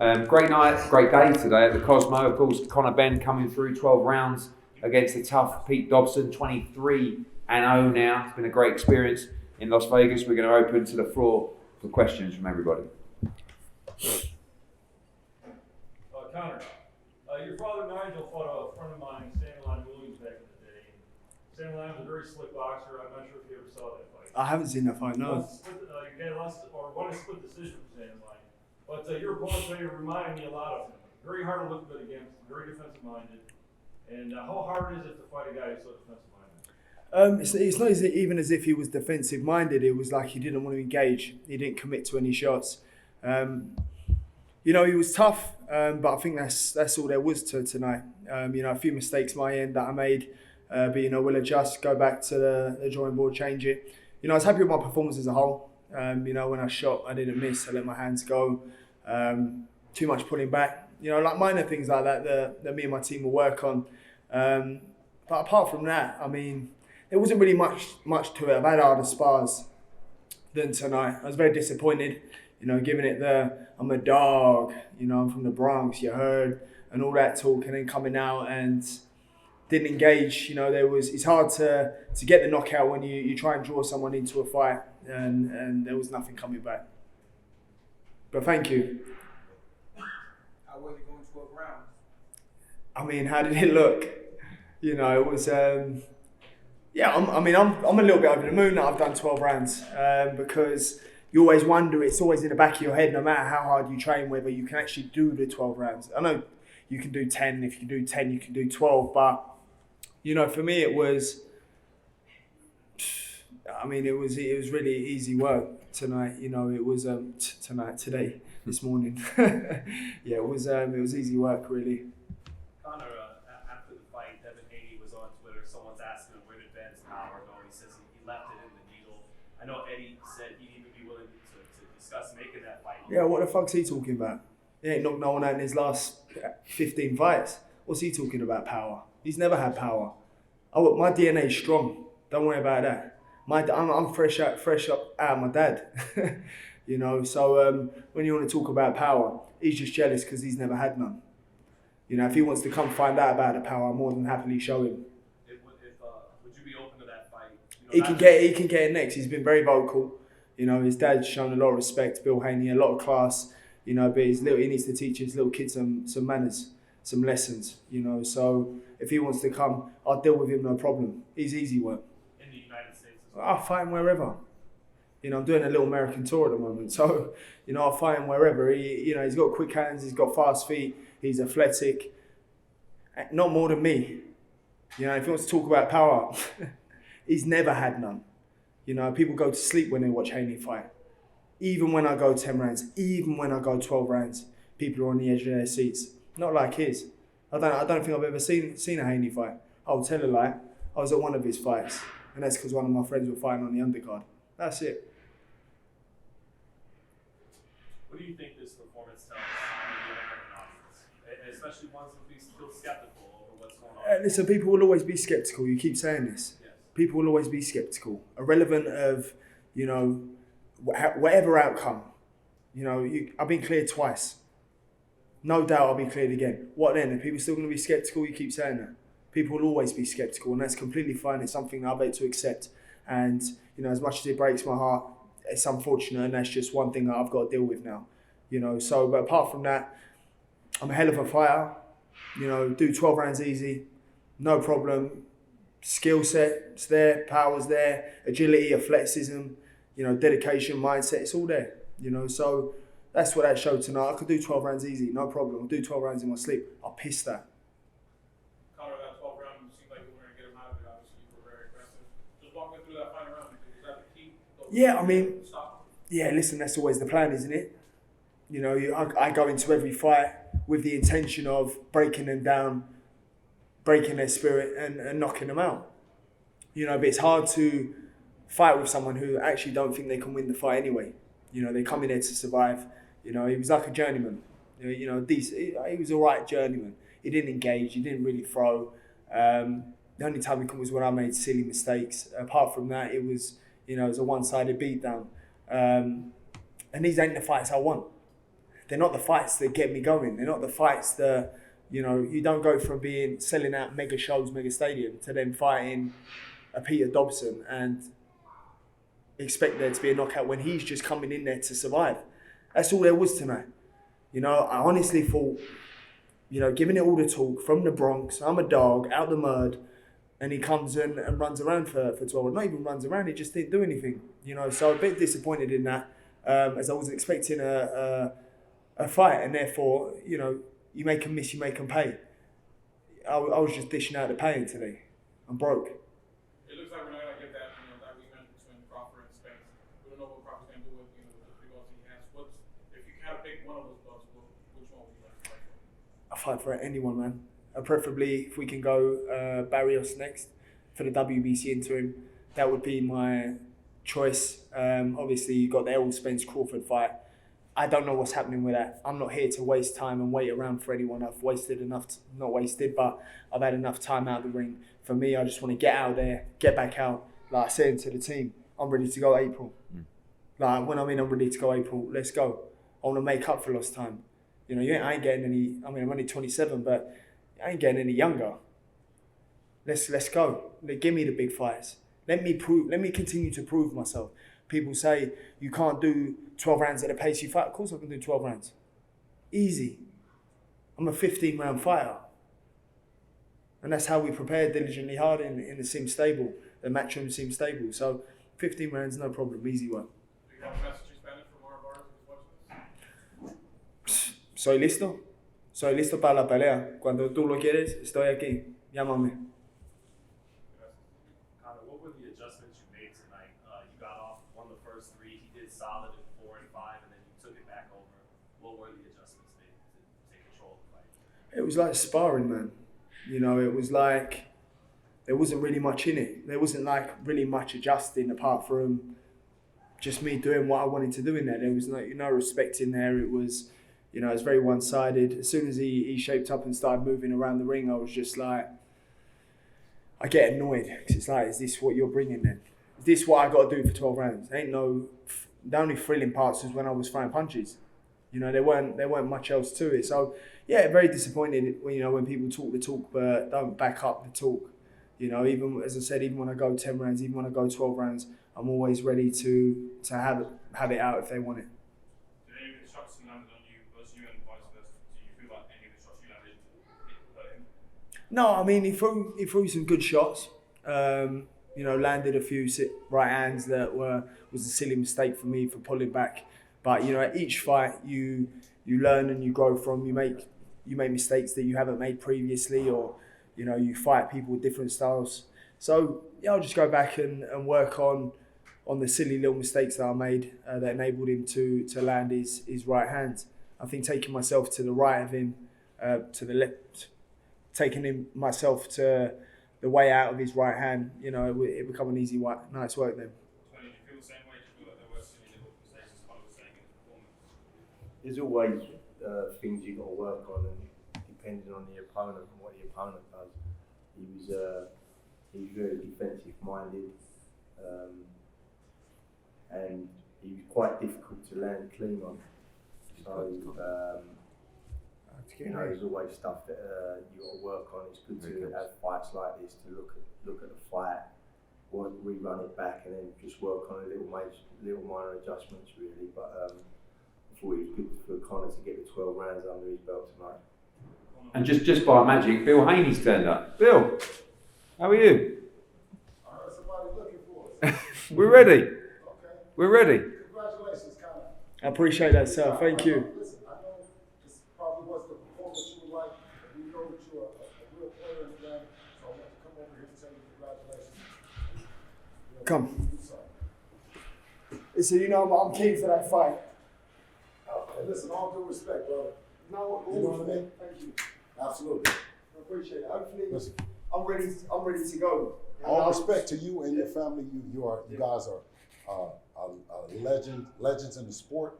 Great night, great day today at the Cosmo. Of course, Conor Benn coming through 12 rounds against the tough Pete Dobson, 23-0 now. It's been a great experience in Las Vegas. We're going to open to the floor for questions from everybody. Conor, your father Nigel fought a friend of mine, Samuel Williams, back in the day. Samuel was a very slick boxer. I'm not sure if you ever saw that fight. I haven't seen that fight, no. Your dad lost or won a split decision from Samuel. But your opponent today reminded me a lot of him. Very hard to look good against, very defensive minded. And how hard is it to fight a guy who's so defensive minded? It's not even as if he was defensive minded. It was like he didn't want to engage. He didn't commit to any shots. He was tough, but I think that's all there was to tonight. A few mistakes my end that I made, but we'll adjust, go back to the drawing board, change it. I was happy with my performance as a whole. When I shot, I didn't miss. I let my hands go. Too much pulling back. Like minor things like that that me and my team will work on. But apart from that, there wasn't really much to it. I've had harder spars than tonight. I was very disappointed. Giving it I'm a dog, I'm from the Bronx, you heard, and all that talk, and then coming out and didn't engage. It's hard to get the knockout when you try and draw someone into a fight, and there was nothing coming back. But thank you. How was it going 12 rounds? How did it look? It was, I'm a little bit over the moon that I've done 12 rounds, because you always wonder, it's always in the back of your head, no matter how hard you train, whether you can actually do the 12 rounds. I know you can do 10, if you can do 10, you can do 12, but, for me it was, it was really easy work tonight. It was today, this morning. Yeah, it was easy work, really. Conor, after the fight, Devin Haney was on Twitter. Someone's asking him where did Benn's power go. He says he left it in the needle. I know Eddie said he'd even be willing to discuss making that fight. Yeah, what the fuck's he talking about? He ain't knocked no one out in his last 15 fights. What's he talking about, power? He's never had power. My DNA's strong. Don't worry about that. I'm fresh up out of my dad. So when you want to talk about power, he's just jealous because he's never had none. If he wants to come find out about the power, I'm more than happily show him. Would you be open to that fight? He can get it next. He's been very vocal. His dad's shown a lot of respect, Bill Haney, a lot of class. But he needs to teach his little kids some manners, some lessons. So if he wants to come, I'll deal with him, no problem. He's easy work. In the United States as well? I'll fight him wherever. I'm doing a little American tour at the moment, so I'll fight him wherever. He's got quick hands, he's got fast feet, he's athletic. Not more than me. If he wants to talk about power, he's never had none. People go to sleep when they watch Haney fight. Even when I go 10 rounds, even when I go 12 rounds, people are on the edge of their seats. Not like his. I don't think I've ever seen a Haney fight. I'll tell a lie. I was at one of his fights, and that's because one of my friends were fighting on the undercard. That's it. What do you think this performance tells the American audience, especially ones who be still skeptical over what's going on? Listen, people will always be skeptical. You keep saying this. Yes. People will always be skeptical, irrelevant of, whatever outcome. I've been cleared twice. No doubt I'll be cleared again. What then? Are people still going to be skeptical? You keep saying that. People will always be skeptical, and that's completely fine. It's something I've had to accept. And, as much as it breaks my heart, it's unfortunate, and that's just one thing that I've got to deal with now. But apart from that, I'm a hell of a fighter. Do 12 rounds easy, no problem. Skill set's there, power's there, agility, athleticism, dedication, mindset, it's all there. So that's what that showed tonight. I could do 12 rounds easy, no problem. I'll do 12 rounds in my sleep. I'll piss that. Conor, that 12 round, it seemed like you were going to get him out of it. Obviously, you were very aggressive. Just walk me through that final round. Was that the key? Yeah, listen, that's always the plan, isn't it? I go into every fight with the intention of breaking them down, breaking their spirit and knocking them out. But it's hard to fight with someone who actually don't think they can win the fight anyway. They come in there to survive. He was like a journeyman. Decent. He was all right journeyman. He didn't engage. He didn't really throw. The only time he come was when I made silly mistakes. Apart from that, it was a one-sided beatdown. And these ain't the fights I want. they're not the fights that get me going. They're not the fights that, you know, you don't go from selling out mega shows, mega stadium, to then fighting a Peter Dobson and expect there to be a knockout when he's just coming in there to survive. That's all there was tonight. You know, I honestly thought, you know, giving it all the talk from the Bronx, I'm a dog, out the mud, and he comes in and runs around for 12. Not even runs around, he just didn't do anything. You know, so a bit disappointed in that, as I was expecting a fight, and therefore, you know, you make them miss, you make them pay. I was just dishing out the pain today. I'm broke. It looks like we're not gonna get that, you know, that rematch between Crawford and Spence. We don't know what Crawford's gonna do with, you know, with the 3 belts he has. If you had to pick one of those belts, which one would you like to fight for? I'll fight for anyone, man. Preferably, if we can go Barrios next for the WBC interim, that would be my choice. Obviously, you got the Errol Spence Crawford fight. I don't know what's happening with that. I'm not here to waste time and wait around for anyone. I've wasted enough, not wasted, but I've had enough time out of the ring. For me, I just want to get out there, get back out. Like I said to the team, I'm ready to go April. Like when I'm ready to go April, let's go. I want to make up for lost time. You know, I ain't getting any, I'm only 27, but I ain't getting any younger. Let's go. Give me the big fights. Let me continue to prove myself. People say you can't do 12 rounds at the pace you fight. Of course I can do 12 rounds. Easy. I'm a 15-round fighter. And that's how we prepare diligently hard in the sim stable, the Matchroom sim stable. So 15 rounds, no problem, easy one. Do you have a message in Spanish for more bars who's watching this? Soy listo. Soy listo para la pelea. Cuando tú lo quieres, estoy aquí. Llámame. Conor, what were the adjustments you made tonight? You got off, won the first 3. He did solid in 4 and 5, and then you took it back over. What were the adjustments made to take control of the fight? It was like sparring, man. You know, it was like there wasn't really much in it. There wasn't like really much adjusting apart from just me doing what I wanted to do in there. There was no respect in there. It was, you know, it was very one-sided. As soon as he shaped up and started moving around the ring, I was just like, I get annoyed because it's like, is this what you're bringing then? Is this what I got to do for 12 rounds? The only thrilling parts was when I was throwing punches. You know, there weren't much else to it. So yeah, very disappointed when people talk the talk but don't back up the talk. You know, even as I said, even when I go 10 rounds, even when I go 12 rounds, I'm always ready to have it out if they want it. Did any of the shots he landed on you versus you and vice versa? Do you feel like any of the shots you landed hurt him? No, I mean he threw some good shots. You know, landed a few right hands that was a silly mistake for me for pulling back. But you know, at each fight you learn and you grow from. You make mistakes that you haven't made previously, or you know, you fight people with different styles. So yeah, I'll just go back and work on the silly little mistakes that I made that enabled him to land his right hand. I think taking myself to the right of him, to the left, taking myself to the way out of his right hand, you know, it become an easy nice work then. Tony, do you feel the same way? Do you feel like there were silly little mistakes as Conor was saying in his performance? There's always things you've got to work on, and depending on the opponent and what the opponent does. He was very defensive minded, and he was quite difficult to land clean on. So you know, there's always stuff that you got to work on. It's good to have fights like this to look at the fight, rerun it back, and then just work on little minor adjustments really. But I thought it was good for Conor to get the 12 rounds under his belt tonight. And just by magic, Bill Haney's turned up. Bill, how are you? Somebody looking for us. We're ready. Okay. We're ready. Congratulations, Conor. I appreciate that, sir. Thank you. Listen, I know this probably wasn't the performance you would like, but we know that you're a real player in the game, so I want to come over here and tell you congratulations. You know, Come. you do something. So you know I'm keen for that fight. Okay, listen, all due respect, brother. No, You know what I mean? Thank you. Absolutely. I appreciate it. Hopefully, Listen, I'm ready to go. all respect to you and your family. You guys are legends in the sport,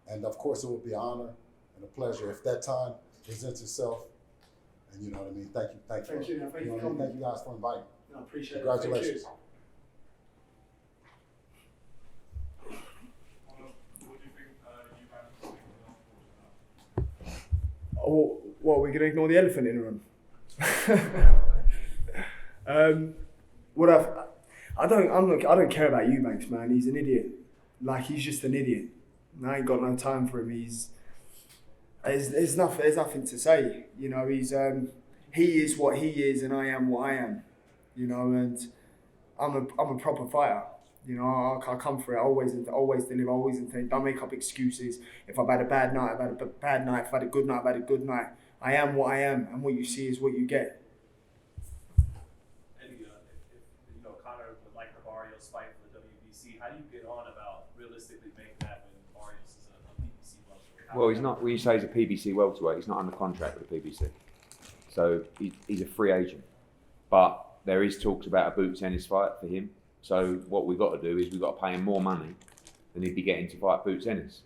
and of course it would be an honor and a pleasure if that time presents itself. And you know what I mean. Thank you. Thank you. know what I mean? Thank you guys for inviting. I appreciate it. Congratulations. Thank you. What do you think you guys think of What, we're going to ignore the elephant in the room? I don't care about Eubanks, man. He's an idiot. Like, he's just an idiot. I ain't got no time for him. There's nothing to say. You know, he is what he is, and I am what I am. You know, and I'm a proper fighter. You know, I come for it. Always deliver. Always intend. Don't make up excuses. If I've had a bad night, I've had a bad night. If I've had a good night, I've had a good night. I am what I am, and what you see is what you get. And if Conor would like the Barrios fight for the WBC, how do you get on about realistically making that when Barrios is a PBC welterweight? Well, he's not. When you say he's a PBC welterweight, he's not under contract with the PBC, so he's a free agent. But there is talks about a boots Ennis fight for him. So what we've got to do is we've got to pay him more money than he'd be getting to fight Boots Ennis.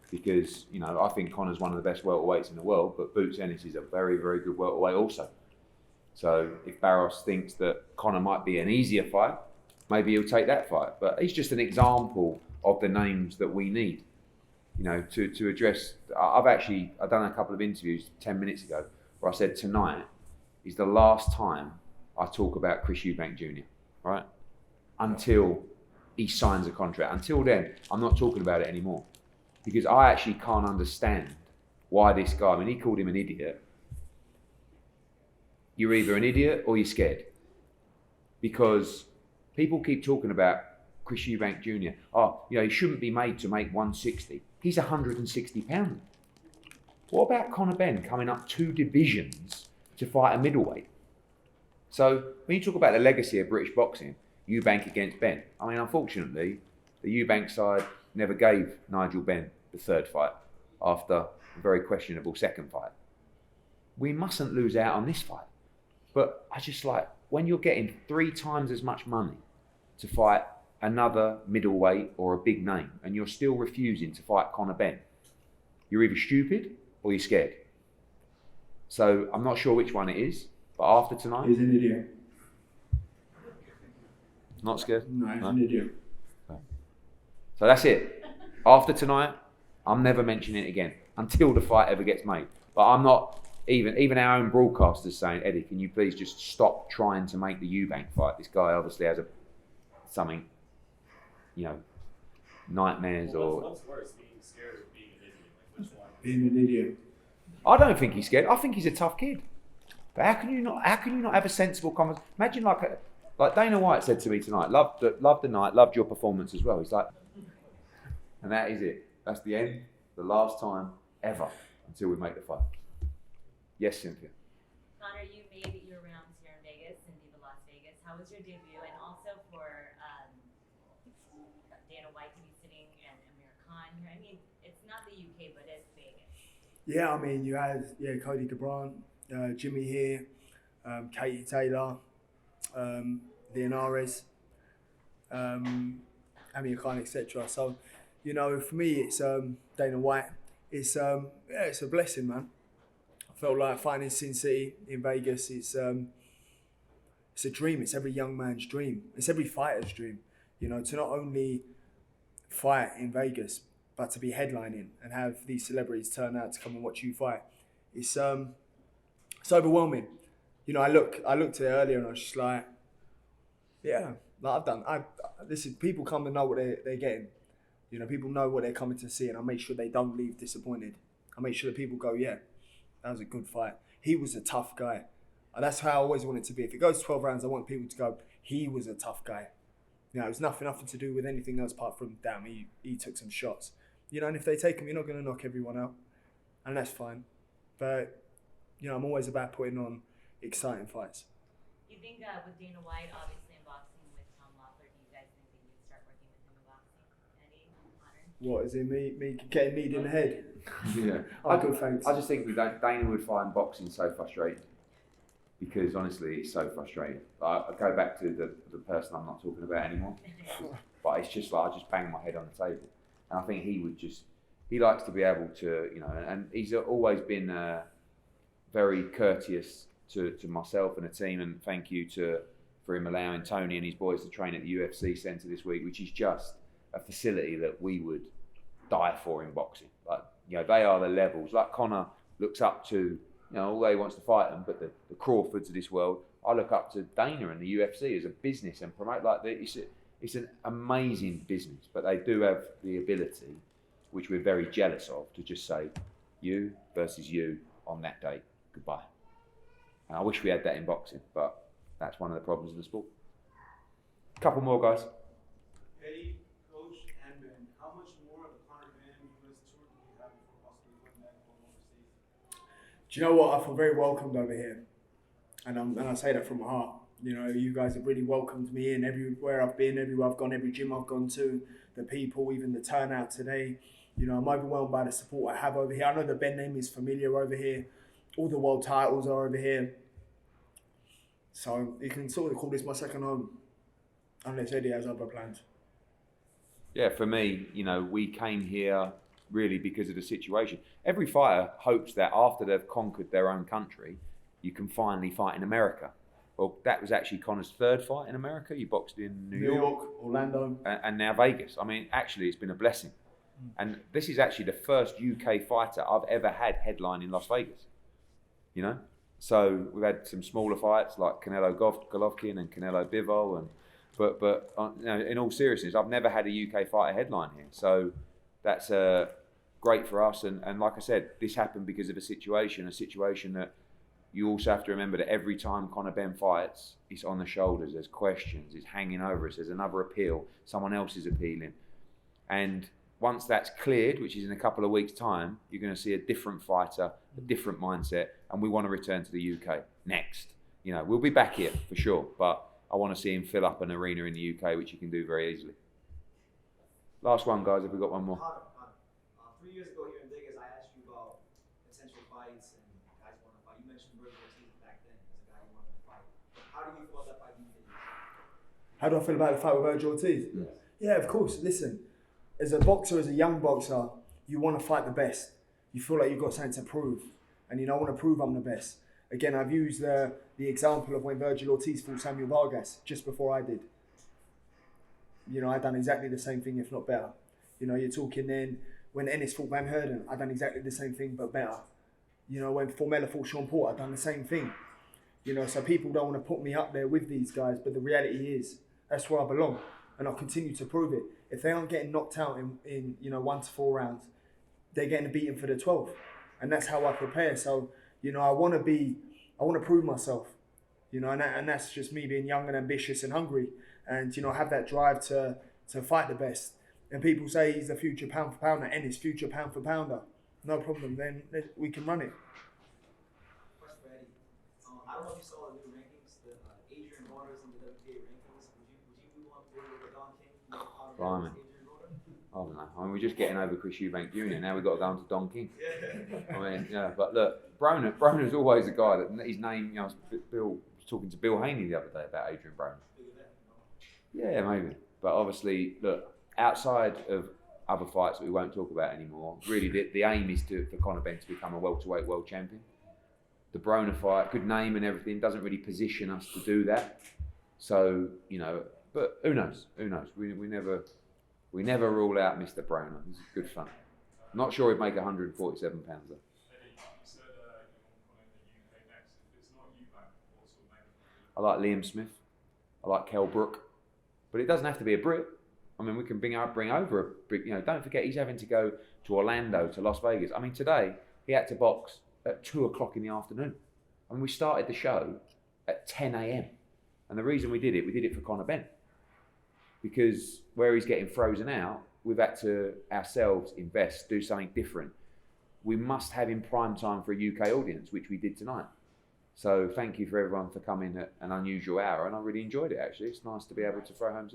Because, you know, I think Conor's one of the best welterweights in the world, but Boots Ennis is a very, very good welterweight also. So if Barros thinks that Conor might be an easier fight, maybe he'll take that fight. But he's just an example of the names that we need, you know, to address. I've done a couple of interviews 10 minutes ago where I said tonight is the last time I talk about Chris Eubank Jr., right? Until he signs a contract. Until then, I'm not talking about it anymore. Because I actually can't understand why this guy, I mean, he called him an idiot. You're either an idiot or you're scared. Because people keep talking about Chris Eubank Jr. Oh, you know, he shouldn't be made to make 160. He's 160 pounds. What about Conor Benn coming up 2 divisions to fight a middleweight? So when you talk about the legacy of British boxing, Eubank against Benn. I mean, unfortunately, the Eubank side never gave Nigel Benn the 3rd fight after a very questionable 2nd fight. We mustn't lose out on this fight. But I just like, when you're getting 3 times as much money to fight another middleweight or a big name, and you're still refusing to fight Conor Benn, you're either stupid or you're scared. So I'm not sure which one it is, but after tonight... He's an idiot. Not scared? No, he's an idiot. So that's it. After tonight, I'm never mentioning it again until the fight ever gets made. But I'm not, even our own broadcasters saying, Eddie, can you please just stop trying to make the Eubank fight? This guy obviously has something, you know, nightmares or... What's worse, being scared or being an idiot? Like, which one? Being an idiot. I don't think he's scared. I think he's a tough kid. But how can you not have a sensible conversation? Imagine like Dana White said to me tonight, loved the night, loved your performance as well. He's like, and that is it. That's the end, the last time ever until we make the fight. Yes, Cynthia. Conor, you made your rounds here in Vegas and Viva Las Vegas. How was your debut? And also for Dana White to be sitting and Amir Khan here. I mean, it's not the UK, but it's Vegas. Yeah, I mean, you had Cody Garbrandt, Jimmy here, Katie Taylor, Leonares, Amir Khan, etc. So, you know, for me, it's Dana White. It's a blessing, man. I felt like fighting in Sin City in Vegas. It's a dream. It's every young man's dream. It's every fighter's dream. You know, to not only fight in Vegas, but to be headlining and have these celebrities turn out to come and watch you fight. It's overwhelming. You know, I looked at it earlier and I was just like, yeah, like this is, people come to know what they're getting. You know, people know what they're coming to see, and I make sure they don't leave disappointed. I make sure that people go, yeah, that was a good fight. He was a tough guy. And that's how I always want it to be. If it goes 12 rounds, I want people to go, he was a tough guy. You know, it was nothing to do with anything else apart from, damn, he took some shots. You know, and if they take him, you're not going to knock everyone out. And that's fine. But, you know, I'm always about putting on exciting fights. You think with Dana White, obviously in boxing with Tom Loeffler, do you guys think that you'd start working with him in boxing? Eddie, Conor? What, is it me getting kneed in the head? Yeah. I just think Dana would find boxing so frustrating. Because honestly, it's so frustrating. I go back to the person I'm not talking about anymore. But it's just like, I just bang my head on the table. And I think he likes to be able to, you know, and he's always been very courteous to myself and the team. And thank you for him allowing Tony and his boys to train at the UFC Centre this week, which is just a facility that we would die for in boxing. Like, you know, they are the levels. Like Conor looks up to, although he wants to fight them, but the Crawfords of this world, I look up to Dana and the UFC as a business and promote like that. It's an amazing business, but they do have the ability, which we're very jealous of, to just say, you versus you on that date, goodbye. And I wish we had that in boxing, but that's one of the problems in the sport. A couple more, guys. Eddie, Coach, and Ben, how much more of the Conor Benn US tour do you have before possibly going back home overseas? Do you know what? I feel very welcomed over here, and I say that from my heart. You guys have really welcomed me in everywhere I've been, everywhere I've gone, every gym I've gone to, the people, even the turnout today. I'm overwhelmed by the support I have over here. I know the Ben name is familiar over here. All the world titles are over here. So you can sort of call this my second home, unless Eddie has other plans. Yeah, for me, we came here really because of the situation. Every fighter hopes that after they've conquered their own country, you can finally fight in America. Well, that was actually Conor's third fight in America. You boxed in New York, Orlando, and now Vegas. I mean, actually, it's been a blessing. And this is actually the first UK fighter I've ever had headline in Las Vegas. So we've had some smaller fights like Canelo Golovkin and Canelo Bivol, but in all seriousness, I've never had a UK fighter headline here. So that's great for us. And like I said, this happened because of a situation that you also have to remember that every time Conor Benn fights, it's on the shoulders, there's questions, it's hanging over us, there's another appeal, someone else is appealing. And once that's cleared, which is in a couple of weeks' time, you're going to see a different fighter, a different mindset, and we want to return to the UK next. We'll be back here for sure, but I want to see him fill up an arena in the UK, which he can do very easily. Last one, guys, have we got one more? Conor, 3 years ago here in Vegas, I asked you about potential fights and guys want to fight. You mentioned Virgil Ortiz back then as a guy you wanted to fight. How do you feel about that fight? How do I feel about the fight with Virgil Ortiz? Yes. Yeah, of course. Listen, as a boxer, as a young boxer, you want to fight the best. You feel like you've got something to prove. And I want to prove I'm the best. Again, I've used the example of when Virgil Ortiz fought Samuel Vargas just before I did. I'd done exactly the same thing, if not better. You're talking then, when Ennis fought Van Herden, I'd done exactly the same thing, but better. When Formella fought Sean Porter, I'd done the same thing. So people don't want to put me up there with these guys, but the reality is, that's where I belong. And I'll continue to prove it. If they aren't getting knocked out in 1 to 4 rounds, they're getting beaten for the 12th. And that's how I prepare. So, I want to prove myself. And that's just me being young and ambitious and hungry. And, have that drive to fight the best. And people say he's the future pound for pounder and his future pound for pounder. No problem, then we can run it. Question for Eddie. I don't know if you saw the new rankings, the Adrian Broner's in the WBA rankings. Would you move on with Don King? Blimey. I don't know. I mean, we're just getting over Chris Eubank Jr. Now we've got to go on to Don King. But look, Broner's always a guy that his name, Bill was talking to Bill Haney the other day about Adrian Broner. Yeah, maybe. But obviously, look, outside of other fights that we won't talk about anymore, really the aim is for Conor Benn to become a welterweight world champion. The Broner fight, good name and everything, doesn't really position us to do that. So, but who knows? We never rule out Mr. Broner. It's good fun. Not sure he'd make 147 pounds though. I like Liam Smith. I like Kell Brook. But it doesn't have to be a Brit. I mean, we can bring over a Brit. Don't forget he's having to go to Orlando, to Las Vegas. I mean, today he had to box at 2:00 in the afternoon. I mean, we started the show at 10 a.m. And the reason we did it for Conor Benn. Because where he's getting frozen out, we've had to ourselves invest, do something different. We must have in prime time for a UK audience, which we did tonight. So thank you for everyone for coming at an unusual hour, and I really enjoyed it actually. It's nice to be able to throw home,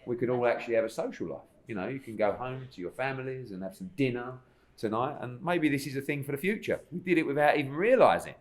we could all actually have a social life. You can go home to your families and have some dinner tonight, and maybe this is a thing for the future. We did it without even realising.